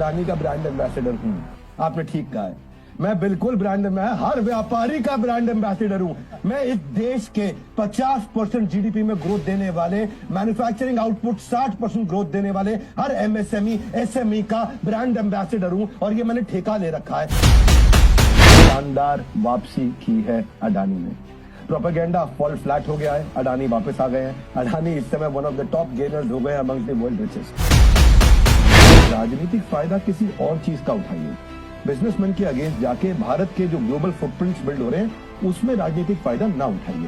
अडानी का brand ambassador हूं। आपने ठीक कहा है, मैं बिल्कुल मैं हर व्यापारी का ब्रांड एम्बेसडर हूं। मैं इस देश के 50% जीडीपी में ग्रोथ देने वाले, मैन्युफैक्चरिंग आउटपुट 60% ग्रोथ देने वाले हर एमएसएमई एसएमई का ब्रांड एम्बेसडर हूं, और ये मैंने ठेका ले रखा है। शानदार वापसी की है अडानी ने। प्रोपेगेंडा फॉल फ्लैट हो गया है, अडानी वापस आ गए हैं। अडानी इस समय one of the top gainers हो गए अमंग द वर्ल्ड रिचेस्ट। राजनीतिक फायदा किसी और चीज का उठाइए। बिजनेसमैन के अगेंस्ट जाके भारत के जो ग्लोबल फुटप्रिंट्स बिल्ड हो रहे हैं उसमें राजनीतिक फायदा ना उठाइए।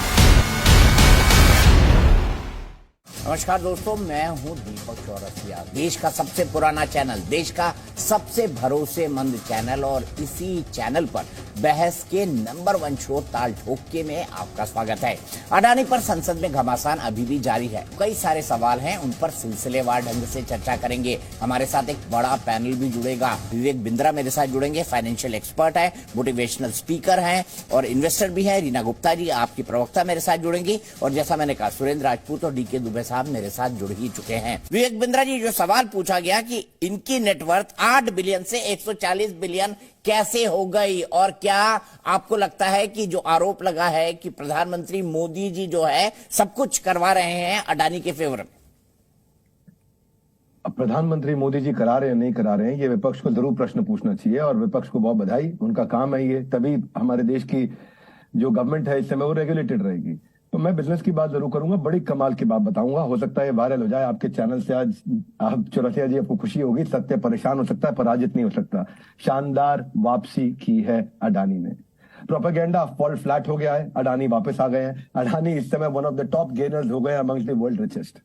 नमस्कार दोस्तों, मैं हूं दीपक चौरसिया। देश का सबसे पुराना चैनल, देश का सबसे भरोसेमंद चैनल, और इसी चैनल पर बहस के नंबर 1 शो ताल ठोके में आपका स्वागत है। अडानी पर संसद में घमासान अभी भी जारी है। कई सारे सवाल हैं, उन पर सिलसिलेवार ढंग से चर्चा करेंगे। हमारे साथ एक बड़ा पैनल भी जुड़ेगा। विवेक बिंद्रा मेरे साथ जुड़ेंगे, फाइनेंशियल एक्सपर्ट है, मोटिवेशनल स्पीकर हैं और इन्वेस्टर भी है। रीना गुप्ता जी आपकी प्रवक्ता मेरे साथ जुड़ेंगी, और जैसा मैंने कहा सुरेंद्र राजपूत और डीके दुबे साहब मेरे साथ जुड़ ही चुके हैं। विवेक बिंद्रा जी, जो सवाल पूछा गया कि इनकी नेटवर्थ 8 बिलियन से 140 बिलियन कैसे हो गई, और क्या आपको लगता है कि जो आरोप लगा है कि प्रधानमंत्री मोदी जी जो है सब कुछ करवा रहे हैं अडानी के फेवर में? अब प्रधानमंत्री मोदी जी करा रहे हैं नहीं करा रहे हैं, ये विपक्ष को जरूर प्रश्न पूछना चाहिए, और विपक्ष को बहुत बधाई, उनका काम है ये। तभी हमारे देश की जो गवर्नमेंट है इस समय वो रेगुलेटेड रहेगी। तो मैं बिजनेस की बात जरूर करूंगा, बड़ी कमाल की बात बताऊंगा। हो सकता है वायरल हो जाए आपके चैनल से। आज आप चौरसिया जी, आपको खुशी होगी, सत्य परेशान हो सकता है, पराजित नहीं हो सकता। शानदार वापसी की है अडानी ने। प्रोपेगेंडा फॉल फ्लैट हो गया है, अडानी वापस आ गए हैं। अडानी इस समय one of the top gainers हो गए among the world richest.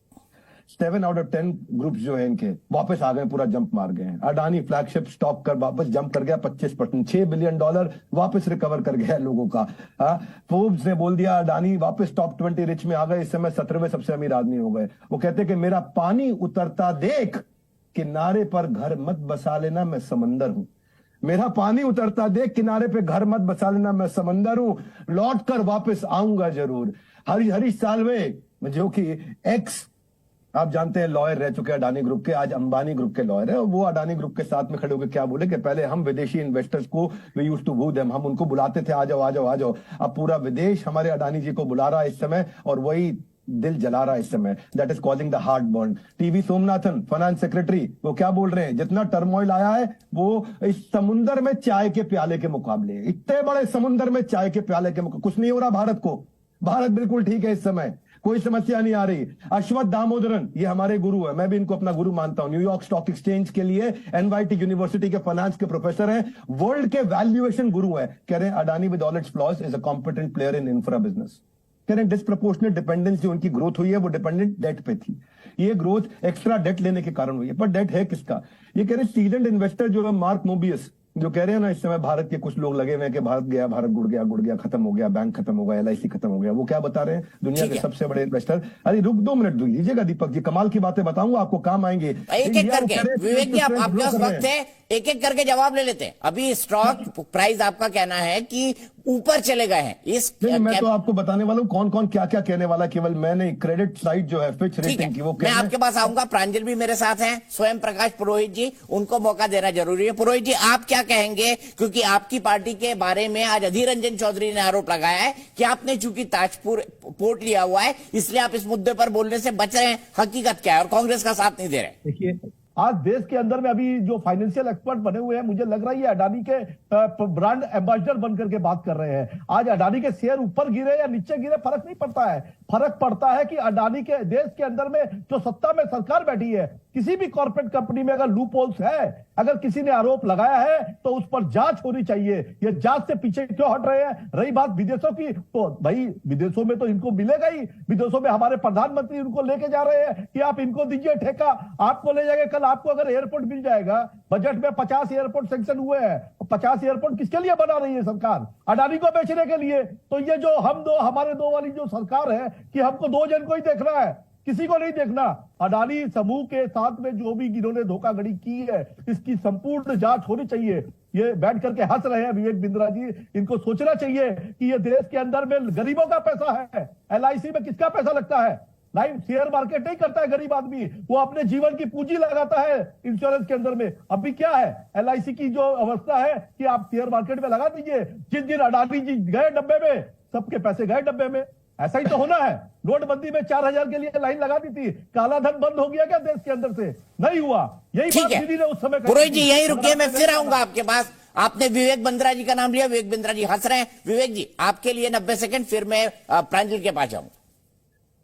7 out of 10 groups जो है इनके वापस आ गए, पूरा जंप मार गए हैं। अडानी फ्लैगशिप स्टॉक कर वापस जंप कर गया 25%, $6 बिलियन वापस रिकवर कर गया लोगों का। फोर्ब्स ने बोल दिया अडानी वापस टॉप 20 रिच में आ गए, इस समय 17वें सबसे अमीर आदमी हो गए। वो कहते कि मेरा पानी उतरता देख, किनारे पर घर मत बसा लेना, मैं समंदर हूं। मेरा पानी उतरता देख, किनारे पे घर मत बसा लेना, मैं समंदर हूं, लौट कर वापस आऊंगा जरूर। हरीश साल्वे जो कि एक्स, आप जानते हैं, लॉयर रह चुके हैं अडानी ग्रुप के, आज अंबानी ग्रुप के लॉयर है, और वो अडानी ग्रुप के साथ में खड़े होकर क्या बोले कि पहले हम विदेशी इन्वेस्टर्स को we used to woo them, हम उनको बुलाते थे, आ जाओ आ जाओ आ जाओ। अब पूरा विदेश हमारे अडानी जी को बुला रहा है इस समय, और वही दिल जला रहा है इस समय। That is calling the heart burn. TV Somanathan, finance secretary, वो क्या बोल रहे हैं, जितना टर्मोइल आया है वो इस समुंदर में चाय के प्याले के मुकाबले, इतने बड़े समुंदर में चाय के प्याले के मुकाबले कुछ नहीं हो रहा भारत को। भारत बिल्कुल ठीक है इस समय, कोई समस्या नहीं आ रही। अश्वत्थ दामोदरन, ये हमारे गुरु है, मैं भी इनको अपना गुरु मानता हूं। न्यूयॉर्क स्टॉक एक्सचेंज के लिए एनवाईटी यूनिवर्सिटी के फाइनेंस के प्रोफेसर हैं, वर्ल्ड के वैल्यूएशन गुरु है। कह रहे हैं Adani with all it's flaws is a competent player in infra business. कह रहे हैं डिस्प्रपोर्शनेट डिपेंडेंस जो उनकी ग्रोथ हुई है वो डिपेंडेंट डेट पे थी, ये ग्रोथ एक्स्ट्रा डेट लेने के कारण हुई है। पर डेट है किसका? ये कह रहे हैं सीजनड इन्वेस्टर जो है मार्क मोबियस, जो कह रहे हैं ना इस समय भारत के कुछ लोग लगे हुए हैं कि भारत गया, भारत गुड़ गया, खत्म हो गया, बैंक खत्म हो गया, एलआईसी खत्म हो गया। वो क्या बता रहे हैं, दुनिया के सबसे बड़े इन्वेस्टर। अरे रुक 2 मिनट दीजिएगा दीपक जी, कमाल की बातें बताऊंगा आपको, काम आएंगे एक एक करके। विवेक जी, आपके पास वक्त है, एक एक करके जवाब ले लेते हैं। अभी स्टॉक प्राइस आपका कहना है कि ऊपर चले गए हैं। इस नहीं, मैं तो आपको बताने वाला हूं कौन कौन क्या क्या कहने वाला, केवल मैंने क्रेडिट साइट जो है फिच रेटिंग की वो मैं आपके पास आऊंगा। प्रांजल भी मेरे साथ हैं, स्वयं प्रकाश पुरोहित जी, उनको मौका देना जरूरी है। पुरोहित जी, आप क्या कहेंगे, क्योंकि आपकी पार्टी के बारे में आज अधीर रंजन चौधरी ने आरोप लगाया है कि आपने चूंकि ताजपुर पोर्ट लिया हुआ है इसलिए आप इस मुद्दे पर बोलने से बच रहे हैं। हकीकत क्या है, और कांग्रेस का साथ नहीं दे रहे? देखिए, आज देश के अंदर में अभी जो फाइनेंशियल एक्सपर्ट बने हुए हैं, मुझे लग रहा है ये अडानी के ब्रांड एम्बेसडर बनकर के बात कर रहे हैं। आज अडानी के शेयर ऊपर गिरे या नीचे गिरे फर्क नहीं पड़ता है, फर्क पड़ता है कि अडानी के देश के अंदर में जो सत्ता में सरकार बैठी है, किसी भी कॉर्पोरेट कंपनी में अगर लूप होल्स है, अगर किसी ने आरोप लगाया है तो उस पर जांच होनी चाहिए। ये जांच से पीछे क्यों हट रहे हैं? रही बात विदेशों की, तो भाई विदेशों में तो इनको मिलेगा ही। विदेशों में हमारे प्रधानमंत्री उनको लेके जा रहे हैं कि आप इनको दीजिए ठेका, आपको ले जाएंगे। कल आपको अगर एयरपोर्ट मिल जाएगा, बजट में 50 एयरपोर्ट सैंक्शन हुए हैं, 50 एयरपोर्ट किसके लिए बना रही है सरकार? अडानी को बेचने के लिए। तो ये जो हम दो हमारे दो वाली जो सरकार है कि हमको 2 जन को ही देखना है, किसी को नहीं देखना। अडानी समूह के साथ में जो भी इन्होंने धोखाधड़ी की है, इसकी संपूर्ण जांच होनी चाहिए। ये बैठ करके हंस रहे हैं विवेक बिंद्रा जी, इनको सोचना चाहिए कि ये देश के अंदर में गरीबों का पैसा है। एलआईसी में किसका पैसा लगता है? नहीं, शेयर मार्केट नहीं करता है गरीब आदमी, वो अपने जीवन की पूंजी लगाता है इंश्योरेंस के अंदर में। अभी क्या है एलआईसी की जो अवस्था है कि आप शेयर मार्केट में लगा दीजिए, जिस दिन अडानी जी गए डब्बे में, सबके पैसे गए डब्बे में। ऐसा ही तो होना है। नोटबंदी में 4000 के लिए लाइन लगा दी थी, काला धन बंद हो गया क्या देश के अंदर से? नहीं हुआ। यही ठीक बात है दीदी ने उस समय पुरोहित जी, यहीं रुकिए, मैं फिर आऊंगा आपके पास। आपने विवेक बिंद्रा जी का नाम लिया, विवेक बिंद्रा जी हंस रहे हैं। विवेक जी, आपके लिए 90 सेकंड, फिर मैं प्रांजल के पास जाऊंगा।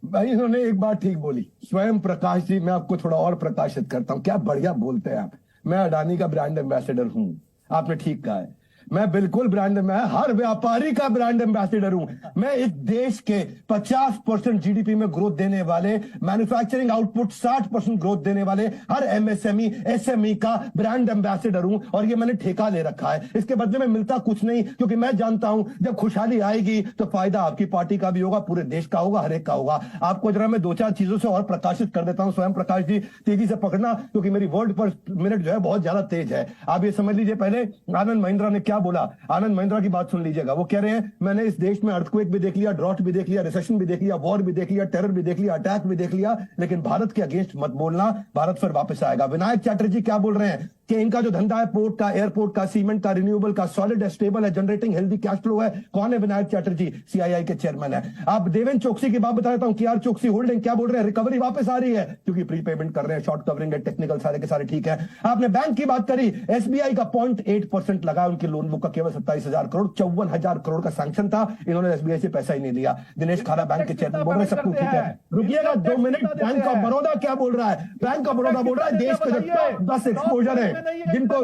भाई इन्होंने एक बात ठीक बोली, स्वयं प्रकाश जी। मैं आपको थोड़ा और प्रकाशित करता हूं, क्या बढ़िया बोलते हैं आप। मैं अडानी का ब्रांड एम्बेसडर हूं, आपने ठीक कहा है। मैं बिल्कुल ब्रांड, मैं हर व्यापारी का ब्रांड एम्बेसडर हूं। मैं इस देश के 50% जीडीपी में ग्रोथ देने वाले, मैन्युफैक्चरिंग आउटपुट 60% ग्रोथ देने वाले हर एमएसएमई एसएमई का ब्रांड एम्बेसडर हूं, और ये मैंने ठेका ले रखा है। इसके बदले में मिलता कुछ नहीं, क्योंकि मैं जानता हूं जब खुशहाली आएगी तो फायदा आपकी पार्टी का भी होगा, पूरे देश का होगा, हर एक का होगा। आपको जरा मैं 2-4 चीजों से और प्रकाशित कर देता हूं। स्वयं प्रकाश जी तेजी से पकड़ना, क्योंकि मेरी वर्ड पर मिनट जो है बहुत ज्यादा तेज है। आप ये समझ लीजिए, पहले आनंद महिंद्रा ने क्या बोला। आनंद महिंद्रा की बात सुन लीजिएगा। वो कह रहे हैं मैंने इस देश में अर्थक्वेक भी देख लिया, ड्रॉट भी देख लिया, रिसेशन भी देख लिया, वॉर भी देख लिया, टेरर भी देख लिया, अटैक भी देख लिया, लेकिन भारत के अगेंस्ट मत बोलना, भारत फिर वापस आएगा। विनायक चैटर्जी क्या बोल रहे हैं कि इनका जो धंधा है पोर्ट का, एयरपोर्ट का, सीमेंट का, रिन्यूएबल का, सॉलिड है, स्टेबल है, जनरेटिंग हेल्दी कैश फ्लो है। कौन है विनायक चैटर्जी? सीआईआई के चेयरमैन है। आप देवेंद्र चोकसी की बात बता देता हूं, केआर चोकसी होल्डिंग क्या बोल रहे हैं, रिकवरी वापस आ रही है, क्योंकि प्रीपेमेंट कर रहे हैं, शॉर्ट कवरिंग है, टेक्निकल सारे के सारे ठीक है। आपने बैंक की बात करी, एसबीआई का 0.8% लगा उनकी लोन बुक का, केवल 27,000 करोड़, 54,000 करोड़ का सैंक्शन था, इन्होंने एसबीआई से पैसा ही नहीं लिया। दिनेश खारा बैंक के चेयरमैन बोल रहे हैं सब कुछ ठीक है। रुकिएगा 2 मिनट। बैंक ऑफ बड़ौदा क्या बोल रहा है? बैंक ऑफ बड़ौदा बोल रहा है देश के जो टॉप 10 एक्सपोजर है जिनको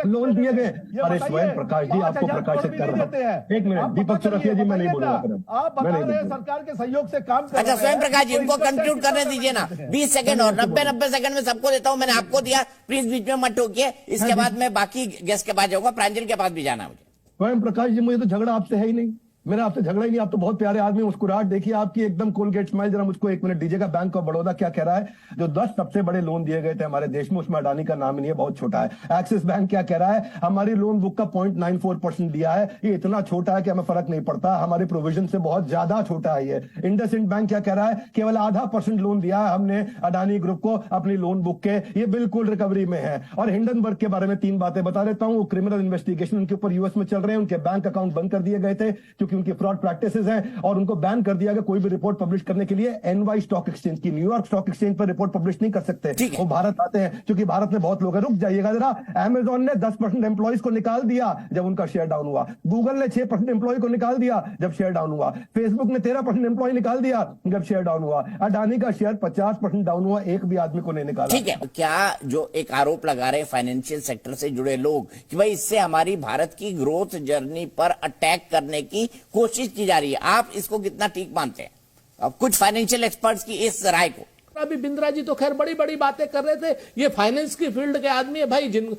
लोन दिए गए। अरे स्वयं प्रकाश जी आपको प्रकाशित कर रहा है। एक मिनट दीपक चौरसिया जी, मैं नहीं बोलूंगा। आप बता रहे हैं सरकार के सहयोग से काम कर। अच्छा स्वयं प्रकाश जी, इनको कंक्लूड करने दीजिए ना। 20 सेकंड और 90 सेकंड में सबको देता हूं। मैंने आपको दिया, प्लीज बीच में मत टोकिए। इसके बाद मैं बाकी गेस्ट के पास जाऊंगा, प्रांजल के पास भी जाना मुझे। स्वयं प्रकाश जी, मुझे तो झगड़ा आपसे है ही नहीं, मेरा आपसे झगड़ा ही नहीं। आप तो बहुत प्यारे आदमी, मुस्कुराहट देखिए आपकी, एकदम कोलगेट स्माइल। जरा मुझको 1 मिनट दीजिएगा। बैंक ऑफ बड़ौदा क्या कह रहा है? जो 10 सबसे बड़े लोन दिए गए थे हमारे देश में, उसमें अडानी का नाम नहीं है, बहुत छोटा है। एक्सिस बैंक क्या कह रहा है? हमारी लोन बुक का 0.94% दिया है, ये इतना छोटा है कि हमें फर्क नहीं पड़ता, हमारे प्रोविजन से बहुत ज्यादा छोटा है ये। इंडसइंड बैंक क्या कह रहा है? केवल 0.5% लोन दिया है हमने अडानी ग्रुप को अपनी लोन बुक के, ये बिल्कुल रिकवरी में है। और हिंडनबर्ग के बारे में 3 बातें बता देता हूं। क्रिमिनल इन्वेस्टिगेशन उनके ऊपर यूएस में चल रहे हैं, उनके बैंक अकाउंट बंद कर दिए गए थे क्योंकि उनकी फ्रॉड प्रैक्टिस हैं, और उनको बैन कर दिया गया कोई भी रिपोर्ट पब्लिश करने के लिए। एनवाई स्टॉक एक्सचेंज की, न्यूयॉर्क स्टॉक एक्सचेंज पर रिपोर्ट पब्लिश नहीं कर सकते, वो भारत आते हैं, क्योंकि भारत में बहुत लोग हैं। रुक जाइएगा जरा। अमेजॉन ने 10% एम्प्लॉइज को निकाल दिया जब उनका शेयर डाउन हुआ। गूगल ने 6% एम्प्लॉय को निकाल दिया जब शेयर डाउन हुआ। फेसबुक ने 13% एम्प्लॉय निकाल दिया जब शेयर डाउन हुआ। अडानी का शेयर 50% डाउन हुआ, एक भी आदमी को नहीं निकाला। ठीक है, क्या जो एक आरोप लगा रहे फाइनेंशियल सेक्टर से जुड़े लोग कि भाई इससे हमारी भारत की ग्रोथ जर्नी पर अटैक करने की कोशिश की जा रही है, आप इसको कितना ठीक मानते हैं? अब कुछ फाइनेंशियल एक्सपर्ट्स की इस राय को। अभी बिंद्रा जी तो खैर बड़ी बड़ी बातें कर रहे थे, ये फाइनेंस की फील्ड के आदमी है भाई, जिन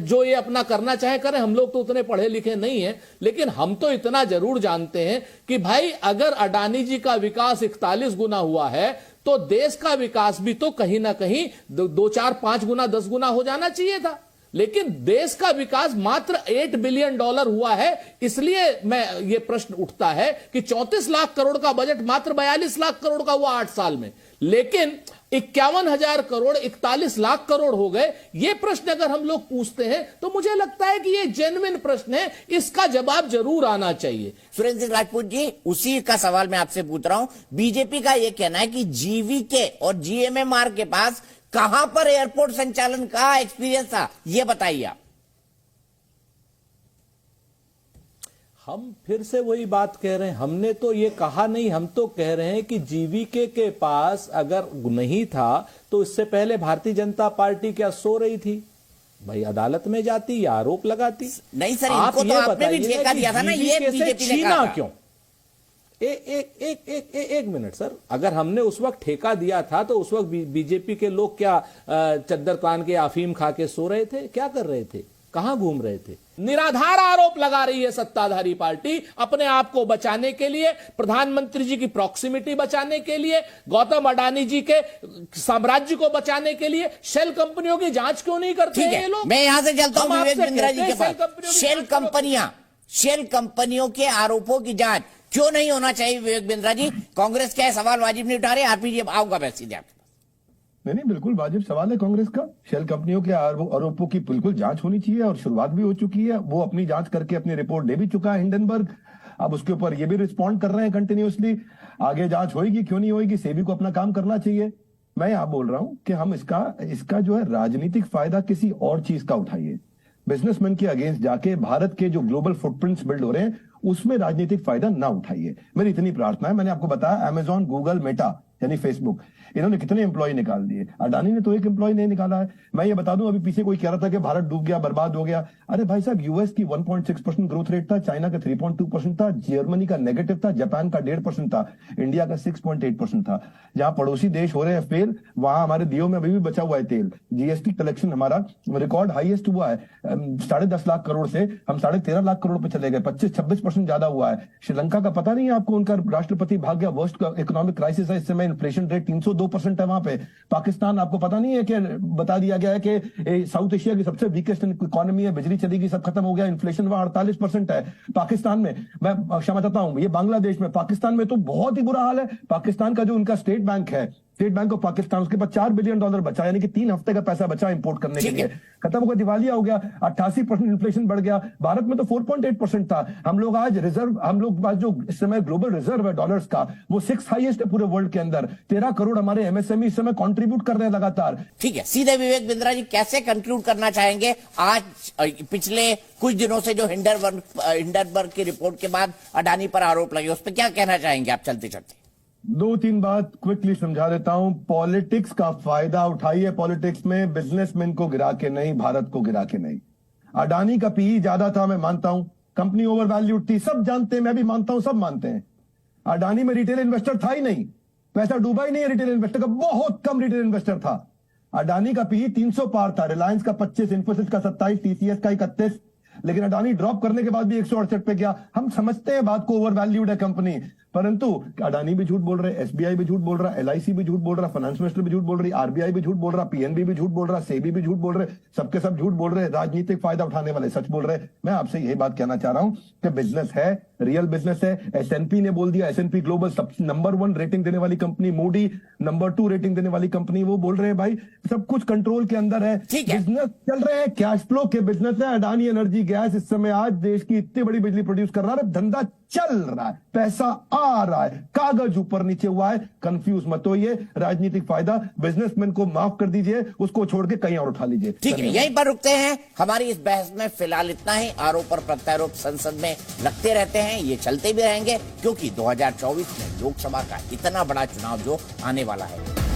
जो ये अपना करना चाहे करें। हम लोग तो उतने पढ़े लिखे नहीं हैं, लेकिन हम तो इतना जरूर जानते हैं कि भाई अगर अडानी जी का विकास 41 गुना हुआ है तो देश का विकास भी तो कहीं ना कहीं 2, 4, 5 गुना 10 गुना हो जाना चाहिए था। लेकिन देश का विकास मात्र $8 बिलियन हुआ है। इसलिए मैं ये प्रश्न उठता है कि 34 लाख करोड़ का बजट मात्र 42 लाख करोड़ का हुआ 8 साल में, लेकिन 51,000 करोड़ 41 लाख करोड़ हो गए। ये प्रश्न अगर हम लोग पूछते हैं तो मुझे लगता है कि ये जेन्युइन प्रश्न है, इसका जवाब जरूर आना चाहिए। सुरेंद्र सिंह राजपूत जी, उसी का सवाल मैं आपसे पूछ रहा हूं। बीजेपी का यह कहना है कि जीवीके और जीएमएमआर के पास कहां पर एयरपोर्ट संचालन का एक्सपीरियंस था, यह बताइए आप। हम फिर से वही बात कह रहे हैं, हमने तो ये कहा नहीं, हम तो कह रहे हैं कि जीवीके के पास अगर नहीं था तो इससे पहले भारतीय जनता पार्टी क्या सो रही थी? भाई अदालत में जाती या आरोप लगाती? नहीं सर, इनको तो आपने भी ठेका दिया था ना, ये बीजेपी ने कहा था। क्यों? एक मिनट सर, अगर हमने उस वक्त ठेका दिया था तो उस वक्त बीजेपी के लोग क्या चद्दर तान के अफीम खा के सो रहे थे? क्या कर रहे थे? कहां घूम रहे थे? निराधार आरोप लगा रही है सत्ताधारी पार्टी अपने आप को बचाने के लिए, प्रधानमंत्री जी की प्रॉक्सिमिटी बचाने के लिए, गौतम अडानी जी के साम्राज्य को बचाने के लिए। शेल कंपनियों की जांच क्यों नहीं करते ये लोग? मैं यहां से चलता हूं विवेक बिंद्रा जी के पास। शेल कंपनियों के आरोपों की जांच क्यों नहीं होना चाहिए विवेक बिंद्रा जी? कांग्रेस क्या है सवाल वाजिब नहीं उठा रहे? आरपी जी आऊंगा मैं सीधे आपके पास। नहीं, बिल्कुल वाजिब सवाल है कांग्रेस का। शेल कंपनियों के आरोपों की बिल्कुल जांच होनी चाहिए और शुरुआत भी हो चुकी है। वो अपनी जांच करके अपनी रिपोर्ट दे भी चुका है हिंडनबर्ग। अब उसके ऊपर ये भी रिस्पॉन्ड कर रहे हैं कंटिन्यूअसली। आगे जांच होगी, क्यों नहीं होगी? सेबी को अपना काम करना चाहिए। मैं यहां बोल रहा हूं कि हम इसका जो है राजनीतिक फायदा किसी और चीज का उठाइए। बिजनेसमैन के अगेंस्ट जाके भारत के जो ग्लोबल फुटप्रिंट्स बिल्ड हो रहे हैं उसमें राजनीतिक फायदा ना उठाइए। मेरी इतनी प्रार्थना है। मैंने आपको बताया अमेजॉन, गूगल, मेटा यानी फेसबुक, इन्होंने कितने एम्प्लॉय निकाल दिए। अडानी ने तो एक एम्प्लॉय नहीं निकाला है। मैं ये बता दूं, अभी पीछे कोई कह रहा था कि भारत डूब गया, बर्बाद हो गया। अरे भाई साहब, यूएस की 1.6% ग्रोथ रेट था, चाइना का 3.2% था, जर्मनी का नेगेटिव था, जापान का 1.5% था, इंडिया का 6.8% था। जहां पड़ोसी देश हो रहे हैं फेल, वहां हमारे दियो में अभी भी बचा हुआ है तेल। जीएसटी कलेक्शन हमारा रिकॉर्ड हाईएस्ट हुआ है। 10.5 लाख करोड़ से हम 13.5 लाख करोड़ पे चले गए, 25-26% ज्यादा हुआ है। श्रीलंका का पता नहीं है आपको, उनका राष्ट्रपति भाग गया, वर्स्ट इकोनॉमिक क्राइसिस है इस समय, इन्फ्लेशन रेट 302% है वहां पे। पाकिस्तान आपको पता नहीं है कि बता दिया गया है कि साउथ एशिया की सबसे वीकेस्ट इकोनॉमी है, बिजली चलेगी, सब खत्म हो गया, इन्फ्लेशन वहां 48% है पाकिस्तान में। मैं क्षमा चाहता हूं, ये बांग्लादेश में। पाकिस्तान में तो बहुत ही बुरा हाल है। पाकिस्तान का जो उनका स्टेट बैंक है, स्टेट बैंक ऑफ पाकिस्तान, उसके पास $4 बिलियन बचा, यानी कि 3 हफ्ते का पैसा बचा इंपोर्ट करने के लिए। खत्म हो गया, दिवालिया हो गया, 88% इन्फ्लेशन बढ़ गया। भारत में तो 4.8% था। हम लोग आज जो इस समय ग्लोबल रिजर्व है डॉलर्स का, वो 6th हाईएस्ट है पूरे वर्ल्ड के अंदर। 13 करोड़ हमारे एमएसएमई इस समय कंट्रीब्यूट कर रहे हैं लगातार। ठीक है, सीधे विवेक बिंद्रा जी कैसे कंक्लूड करना चाहेंगे? आज पिछले कुछ दिनों से जो हिंडनबर्ग की रिपोर्ट के बाद अडानी पर आरोप लगे, उस पर क्या कहना चाहेंगे आप चलते चलते? 2-3 बात क्विकली समझा देता हूं। पॉलिटिक्स का फायदा उठाइए। पॉलिटिक्स में बिजनेसमैन को गिरा के नहीं, भारत को गिरा के नहीं। अडानी का पीई ज्यादा था, मैं मानता हूं। कंपनी ओवर वैल्यूड थी, सब जानते हैं, मैं भी मानता हूं, सब मानते हैं। अडानी में रिटेल इन्वेस्टर था ही नहीं, पैसा डूबा ही नहीं है रिटेल इन्वेस्टर का, बहुत कम रिटेल इन्वेस्टर था। अडानी का पीई 300 पार था, रिलायंस का 25, इन्फोसिस का 27, टीसीएस का 31, लेकिन अडानी ड्रॉप करने के बाद भी 168 पे गया। हम समझते हैं बात को, ओवर वैल्यूड है कंपनी, परंतु अडानी भी झूठ बोल रहे, एसबीआई भी झूठ बोल रहा, एलआईसी भी झूठ बोल रहा, फाइनेंस मिनिस्टर भी झूठ बोल रही, आरबीआई भी झूठ बोल रहा, पीएनबी भी झूठ बोल रहा, सेबी भी झूठ बोल रहे, सबके सब झूठ बोल रहे, राजनीतिक फायदा उठाने वाले सच बोल रहे। मैं आपसे यही बात कहना चाह रहा हूं कि बिजनेस है, रियल बिजनेस है। एसएनपी ने बोल दिया, एसएनपी ग्लोबल नंबर 1 रेटिंग देने वाली कंपनी, मूडी नंबर 2 रेटिंग देने वाली कंपनी, वो बोल रहे हैं भाई सब कुछ कंट्रोल के अंदर है, बिजनेस चल रहे हैं, कैश फ्लो के बिजनेस है। अडानी एनर्जी गैस इस समय आज देश की इतनी बड़ी बिजली प्रोड्यूस कर रहा है, धंधा चल रहा है, पैसा आ रहा है, कागज ऊपर नीचे हुआ है। कंफ्यूज मत होइए, राजनीतिक फायदा बिजनेसमैन को माफ कर दीजिए, उसको छोड़ के कहीं और उठा लीजिए। ठीक है, यहीं पर रुकते हैं। हमारी इस बहस में फिलहाल इतना ही। आरोप और प्रत्यारोप संसद में लगते रहते हैं, ये चलते भी रहेंगे, क्योंकि 2024 में लोकसभा का इतना बड़ा चुनाव जो आने वाला है।